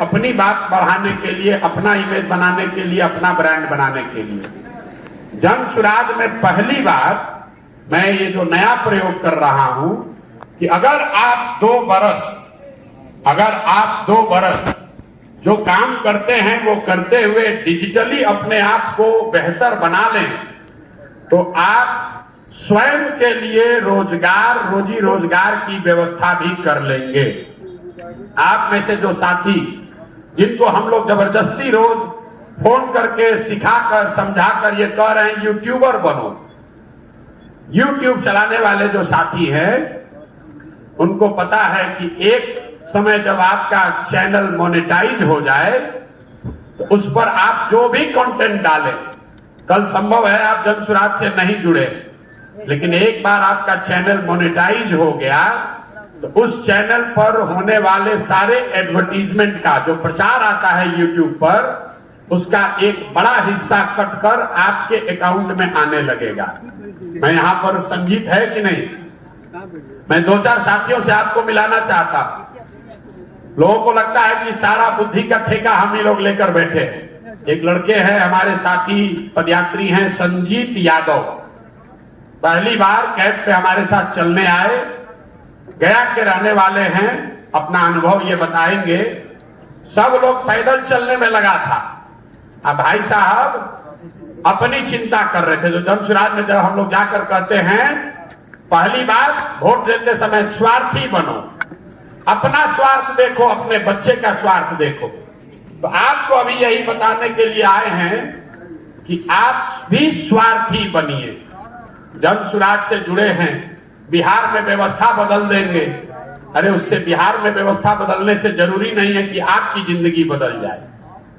अपनी बात बढ़ाने के लिए, अपना इमेज बनाने के लिए, अपना ब्रांड बनाने के लिए। जन सुराज में पहली बार मैं ये जो नया प्रयोग कर रहा हूं कि अगर आप 2 बरस जो काम करते हैं वो करते हुए डिजिटली अपने आप को बेहतर बना लें तो आप स्वयं के लिए रोजी रोजगार की व्यवस्था भी कर लेंगे। आप में से जो साथी जिनको हम लोग जबरदस्ती रोज फोन करके सिखाकर समझाकर ये कह रहे हैं यूट्यूबर बनो, यूट्यूब चलाने वाले जो साथी हैं उनको पता है कि एक समय जब आपका चैनल मोनेटाइज हो जाए तो उस पर आप जो भी कंटेंट डालें, कल संभव है आप जन सुराज से नहीं जुड़े, लेकिन एक बार आपका चैनल मोनेटाइज हो गया तो उस चैनल पर होने वाले सारे एडवर्टीजमेंट का जो प्रचार आता है यूट्यूब पर, उसका एक बड़ा हिस्सा कटकर आपके अकाउंट में आने लगेगा। मैं यहाँ पर संगीत है कि नहीं, मैं 2-4 साथियों से आपको मिलाना चाहता हूं। लोगों को लगता है कि सारा बुद्धि का ठेका हम ही लोग लेकर बैठे हैं। एक लड़के हैं हमारे साथी पदयात्री हैं, संजीत यादव, पहली बार कैंप पे हमारे साथ चलने आए, गया के रहने वाले हैं, अपना अनुभव ये बताएंगे। सब लोग पैदल चलने में लगा था, अब भाई साहब अपनी चिंता कर रहे थे। जो जन सुराज में जब हम लोग जाकर कहते हैं पहली बार वोट देते समय स्वार्थी बनो, अपना स्वार्थ देखो, अपने बच्चे का स्वार्थ देखो। तो आपको अभी यही बताने के लिए आए हैं कि आप भी स्वार्थी बनिए। जन सुराज से जुड़े हैं, बिहार में व्यवस्था बदल देंगे। अरे उससे बिहार में व्यवस्था बदलने से जरूरी नहीं है कि आपकी जिंदगी बदल जाए।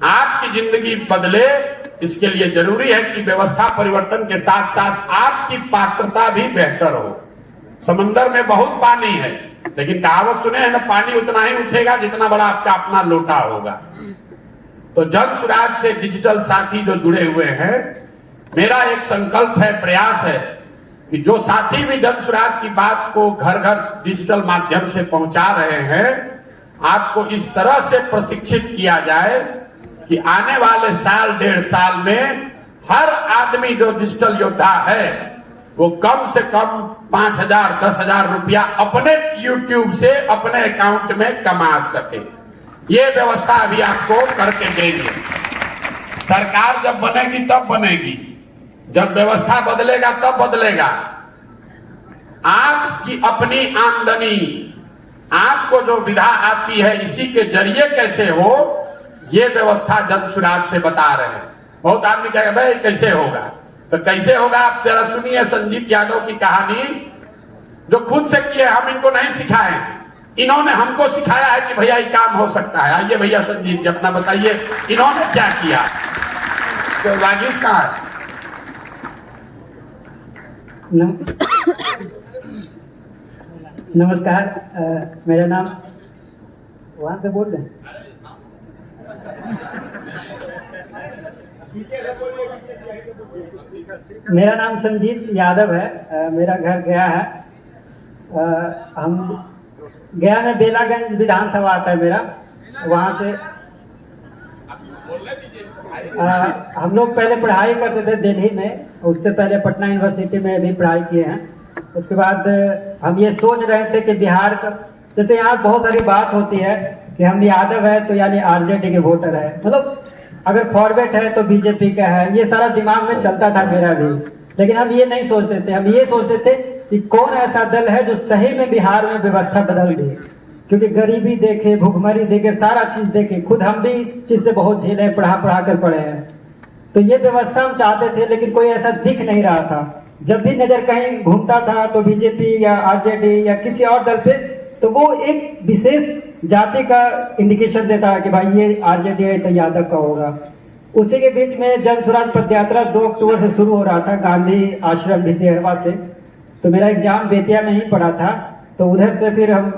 आपकी जिंदगी बदले इसके लिए जरूरी है कि व्यवस्था परिवर्तन के साथ साथ आपकी पात्रता भी बेहतर हो। समंदर में बहुत पानी है, लेकिन कहावत सुने हैं ना, पानी उतना ही उठेगा जितना बड़ा आपका अपना लोटा होगा। तो जन सुराज से डिजिटल साथी जो जुड़े हुए हैं, मेरा एक संकल्प है, प्रयास है कि जो साथी भी जन सुराज की बात को घर घर डिजिटल माध्यम से पहुंचा रहे हैं, आपको इस तरह से प्रशिक्षित किया जाए कि आने वाले साल 1.5 साल में हर आदमी जो डिजिटल योद्धा है वो कम से कम 5,000-10,000 रुपया अपने यूट्यूब से अपने अकाउंट में कमा सके। ये व्यवस्था अभी आपको करके देंगे। सरकार जब बनेगी तब बनेगी, जब व्यवस्था बदलेगा तब बदलेगा। आपकी अपनी आमदनी, आपको जो विधा आती है, इसी के जरिए कैसे हो, ये व्यवस्था जन सुराज से बता रहे हैं। बहुत आदमी कहेगा भाई कैसे होगा, तो कैसे होगा आप जरा सुनिए संजीत यादव की कहानी, जो खुद से किए, हम इनको नहीं सिखाए, इन्होंने हमको सिखाया है कि भैया ये काम हो सकता है। आइए भैया संजीत जी अपना बताइए इन्होंने क्या किया। तो राजेश कहाँ है? नमस्कार, मेरा नाम वहां से बोल रहे हैं। मेरा नाम संजीत यादव है, मेरा घर गया है। हम गया में बेलागंज विधानसभा आता है मेरा, वहाँ से हम लोग पहले पढ़ाई करते थे दिल्ली में, उससे पहले पटना यूनिवर्सिटी में भी पढ़ाई किए हैं। उसके बाद हम ये सोच रहे थे कि बिहार का, जैसे यहाँ बहुत सारी बात होती है कि हम यादव है तो यानी आरजेडी के वोटर है, मतलब अगर फॉरवर्ड है तो बीजेपी का है, ये सारा दिमाग में चलता था मेरा भी। लेकिन हम ये नहीं सोचते थे, हम ये सोचते थे कि कौन ऐसा दल है जो सही में बिहार में व्यवस्था बदल दे, क्योंकि गरीबी देखे, भुखमरी देखे, सारा चीज देखे, खुद हम भी इस चीज से बहुत झेले, पढ़ा कर पढ़े हैं। तो ये व्यवस्था हम चाहते थे, लेकिन कोई ऐसा दिख नहीं रहा था। जब भी नजर कहीं घूमता था तो बीजेपी या आरजेडी या किसी और दल पे, तो वो एक विशेष जाति का इंडिकेशन देता है कि भाई ये आरजेडी है तो यादव का होगा। उसी के बीच में जन सुराज पद यात्रा 2 अक्टूबर से शुरू हो रहा था गांधी आश्रम भितिहरवा से। तो मेरा एग्जाम बेतिया में ही पड़ा था, तो उधर से फिर हम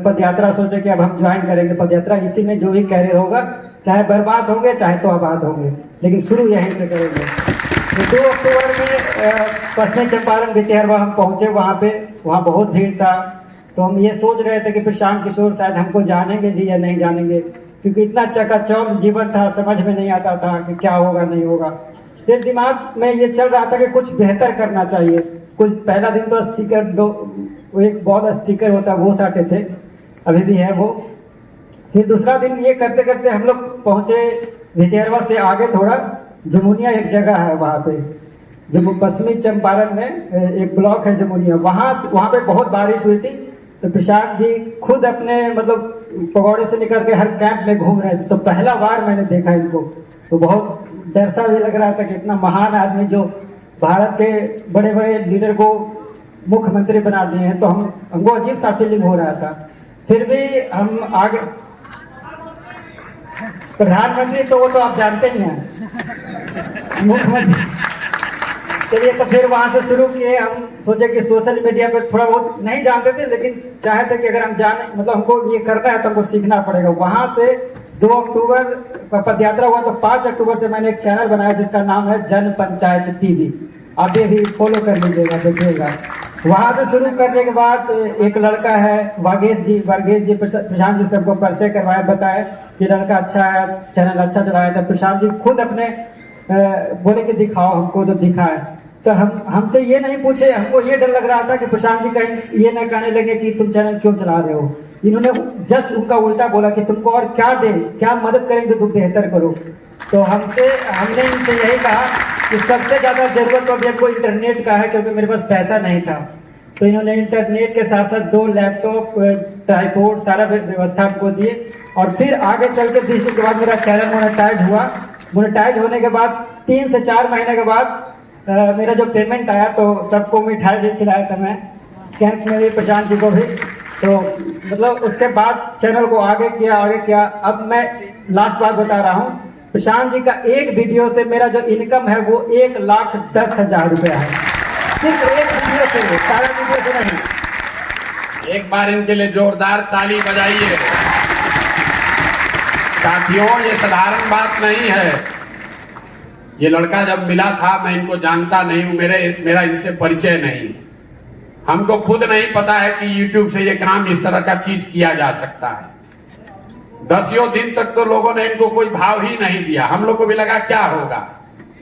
पद यात्रा सोचे कि अब हम ज्वाइन करेंगे पद यात्रा। इसी में जो भी कैरियर होगा, चाहे बर्बाद होंगे चाहे तो आबाद होंगे, लेकिन शुरू यहीं से करेंगे। तो 2 अक्टूबर में पश्चिमी चंपारण भितिहरवा हम पहुंचे, वहाँ बहुत भीड़ था। तो हम ये सोच रहे थे कि प्रशांत किशोर शायद हमको जानेंगे भी या नहीं जानेंगे, क्योंकि इतना चकाचौंध जीवन था, समझ में नहीं आता था कि क्या होगा नहीं होगा। फिर दिमाग में ये चल रहा था कि कुछ बेहतर करना चाहिए। कुछ पहला दिन तो स्टिकर, वो एक बहुत स्टिकर होता है वो साटे थे, अभी भी है वो। फिर दूसरा दिन ये करते करते हम लोग पहुंचे भितिहरवा से आगे थोड़ा, जमुनिया एक जगह है वहाँ पे, जब पश्चिमी चंपारण में एक ब्लॉक है जमुनिया, वहाँ पे बहुत बारिश हुई थी। तो प्रशांत जी खुद अपने मतलब पगोड़े से निकल के हर कैंप में घूम रहे थे। तो पहला बार मैंने देखा इनको, तो बहुत डर सा भी लग रहा था कि इतना महान आदमी जो भारत के बड़े बड़े लीडर को मुख्यमंत्री बना दिए हैं, तो हमको अजीब सा फीलिंग हो रहा था। फिर भी हम आगे, प्रधानमंत्री तो वो तो आप जानते ही हैं, मुख्यमंत्री। चलिए, तो फिर वहाँ से शुरू किए। हम सोचे कि सोशल मीडिया पे थोड़ा बहुत नहीं जानते थे, लेकिन चाहे थे कि अगर हम जाने, मतलब हमको ये करना है तो हमको सीखना पड़ेगा। वहाँ से 2 अक्टूबर पद यात्रा हुआ, तो 5 अक्टूबर से मैंने एक चैनल बनाया जिसका नाम है जन पंचायत टीवी। आप भी फॉलो कर लीजिएगा, देखिएगा। वहाँ से शुरू करने के बाद एक लड़का है वर्गेश जी, प्रशांत जी सबको परिचय करवाए, बताए कि लड़का अच्छा है, चैनल अच्छा चलाया था। प्रशांत जी खुद अपने बोले कि दिखाओ हमको, तो दिखाए। तो हमसे ये नहीं पूछे, हमको ये डर लग रहा था कि प्रशांत जी कहीं ये ना कहने लगे कि तुम चैनल क्यों चला रहे हो। इन्होंने जस्ट उनका उल्टा बोला कि तुमको और क्या दें, क्या मदद करेंगे तुम बेहतर करो। तो हमने इनसे यही कहा कि सबसे ज़्यादा जरूरत तो अभी हमको इंटरनेट का है, क्योंकि मेरे पास पैसा नहीं था। तो इन्होंने इंटरनेट के साथ साथ 2 लैपटॉप, ट्राइपॉड, सारा व्यवस्था हमको दिए। और फिर आगे चल के 20 दिन के बाद मेरा चैनल मोनेटाइज हुआ। मोनेटाइज होने के बाद 3 से 4 महीने के बाद मेरा जो पेमेंट आया, तो सबको मिठाई भी खिलाया था मैं, कैंप में भी, प्रशांत जी को भी। तो मतलब उसके बाद चैनल को आगे किया। अब मैं लास्ट बात बता रहा हूँ, प्रशांत जी का एक वीडियो से मेरा जो इनकम है वो 1,10,000 रुपया है, सिर्फ एक वीडियो से, सारा वीडियो से नहीं। एक बार इनके लिए जोरदार ताली बजाइए। साथियों, ये साधारण बात नहीं है। ये लड़का जब मिला था, मैं इनको जानता नहीं हूं, मेरा इनसे परिचय नहीं। हमको खुद नहीं पता है कि YouTube से ये काम इस तरह का चीज किया जा सकता है। 10 दिन तक तो लोगों ने इनको कोई भाव ही नहीं दिया। हम लोग को भी लगा क्या होगा,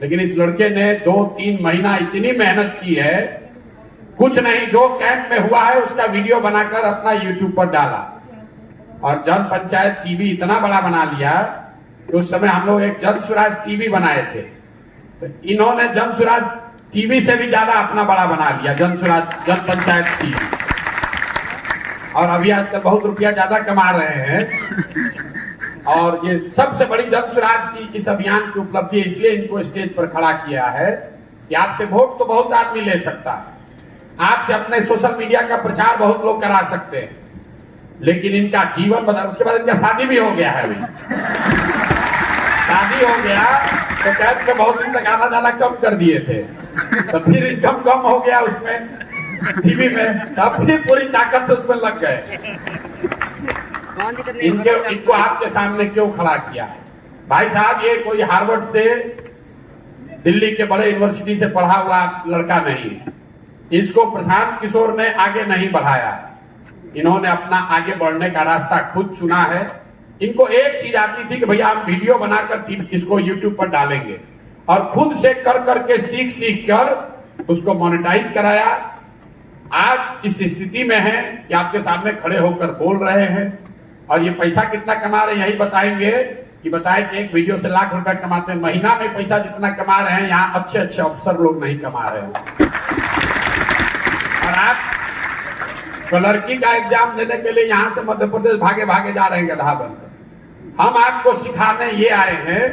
लेकिन इस लड़के ने 2-3 महीना इतनी मेहनत की है, कुछ नहीं, जो कैंप में हुआ है उसका वीडियो बनाकर अपना YouTube पर डाला। और जन पंचायत टीवी इतना बड़ा बना लिया कि उस समय हम लोग एक जन स्वराज टीवी बनाए थे, तो इन्होंने जन स्वराज टीवी से भी ज्यादा अपना बड़ा बना लिया, जन पंचायत टीवी। और अभी आजकल बहुत रुपया ज्यादा कमा रहे हैं। और ये सबसे बड़ी जन स्वराज की इस अभियान की उपलब्धि, इसलिए इनको स्टेज पर खड़ा किया है कि आपसे वोट तो बहुत आदमी ले सकता है, आपसे अपने सोशल मीडिया का प्रचार बहुत लोग करा सकते हैं, लेकिन इनका जीवन बदल। उसके बाद इनका शादी भी हो गया है। अभी शादी हो गया तो कैंप में बहुत दिन तक आना जाना कम कर दिए थे, तो फिर इनकम कम हो गया उसमें, टीवी में, तब फिर पूरी ताकत से उसमें लग गए। इनको आपके सामने क्यों खड़ा किया है? भाई साहब, ये कोई हार्वर्ड से, दिल्ली के बड़े यूनिवर्सिटी से पढ़ा हुआ लड़का नहीं है। इसको प्रशांत किशोर ने आगे नहीं बढ़ाया, इन्होंने अपना आगे बढ़ने का रास्ता खुद चुना है। इनको एक चीज आती थी कि भैया हम वीडियो बनाकर इसको YouTube पर डालेंगे, और खुद से कर करके सीख कर उसको मोनेटाइज कराया। आज इस स्थिति में है कि आपके सामने खड़े होकर बोल रहे हैं। और ये पैसा कितना कमा रहे हैं यही बताएंगे, कि बताए कि एक वीडियो से लाख रुपया कमाते हैं। महीना में पैसा जितना कमा रहे हैं, यहाँ अच्छे अच्छे अफसर लोग नहीं कमा रहे हैं। और आप क्लर्की का एग्जाम देने के लिए यहाँ से मध्य प्रदेश भागे भागे जा रहे हैं गधा बनकर। हम आपको सिखाने ये आए हैं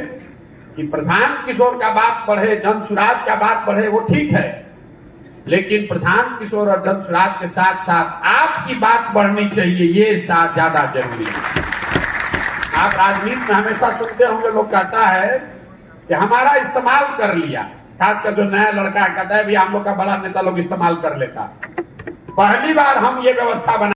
कि प्रशांत किशोर का बात बढ़े, जन स्वराज का बात बढ़े, वो ठीक है, लेकिन प्रशांत किशोर और जन स्वराज के साथ साथ आपकी बात बढ़नी चाहिए, ये साथ ज्यादा जरूरी है। आप राजनीति में हमेशा सुनते होंगे, लोग कहता है कि हमारा इस्तेमाल कर लिया, खासकर जो नया लड़का कहता है भी हम लोग का बड़ा नेता लोग इस्तेमाल कर लेता। पहली बार हम ये व्यवस्था बना